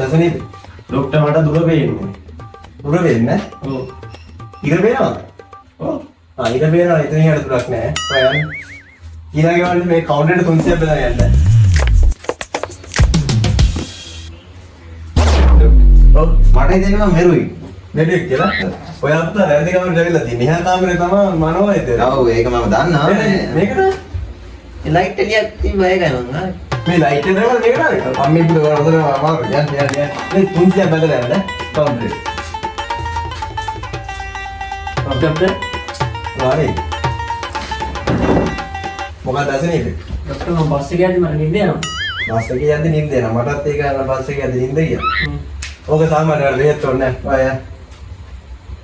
දැසනේ doctor මට දුර වෙන්නේ. දුර වෙන්නේ? ඔව්. ඉර වෙනවා. ඔව්. ඉර වෙනවා. එතන හිට දුරක් නෑ. ඔයන්. ඊළඟ වන්දි මේ කවුන්ටර් එකට 300ක් බෙදලා යන්න. ඔව්. මට හිතෙනවා මෙරුයි. මෙරුයි කියලා. ඔය අත්ත වැරදි කාමරේට ඇවිල්ලා තියෙන්නේ. එහා කාමරේ තමයි මනෝයිද. ඔව් ඒක මම දන්නවා. මේකද? ලයිට් එළියක් තිබ්බා ඒකයි මං ආවේ. මේ ලයිට් එක දාලා මේක නාවේ. අම්මේ පුතේ වල හොදන අමාරු. යන්න. මේ 300ක් බෙදලා යන්න. කවුන්ටර්. ડોක්ටර් වාරේ. මොකක්ද දැසනේ? ડોක්ටර් මම බස් එකේ යද්දි මට නිින්ද යනවා. බස් එකේ යද්දි නිින්ද යනවා. මටත් ඒක යන බස් එකේ යද්දි නිින්ද ගියා. ඕක සාමාන්‍යයෙන් බෙහෙත් ඕනේ නැහැ. ඔය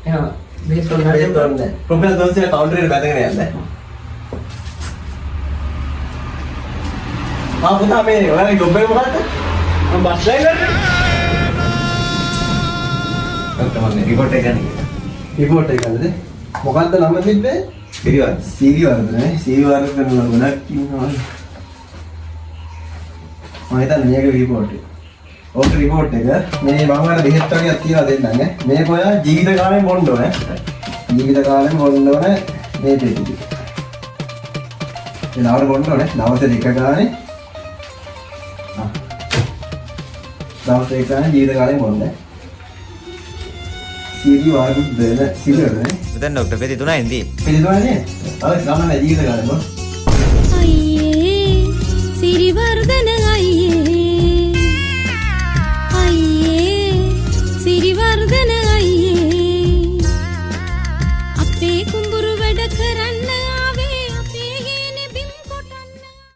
එහෙනම් බෙහෙත් බෙහෙත් ඕනේ. රුපියල් 200 කවුන්ටර් එකට බැඳගෙන යන්න. පුතා මේ ඔයාලගේ ජොබ් එක මොකක්ද? මම බස් ඩ්‍රයිවර්. තමයි රිපෝට් එක ගන්න. රිපෝට් එක ගන්නද? මොකක්ද නම තිබ්බේ? පිළිවන්. සීරිවර්ධන නේ. සීරිවර්ධන කරනවා ගොඩක් ඉන්නවා. මම හිතන්නේ මේක රිපෝට් එක. ඕක රිපෝට් එක මේ මම අර බෙහෙත් වර්ගයක් තියලා දෙන්නම් ඈ. මේක ඔයා ජීවිත කාලෙම බොන්න ඕනේ. ජීවිත කාලෙම බොන්න ඕනේ මේ දෙක. ඒ නවර බොන්න ඕනේ. දවස් දෙක ගානේ. දවස් දෙක ගානේ ජීවිත කාලෙම බොන්න. සීරිවර්ධන සීරිවර්ධන දැන් ડોක්ටර් පෙති 3යි දී. පෙති 3යි නේ. ඔය ගමන ජීවිත කාලෙම බොන්න. අයියේ සිරිවර්ධන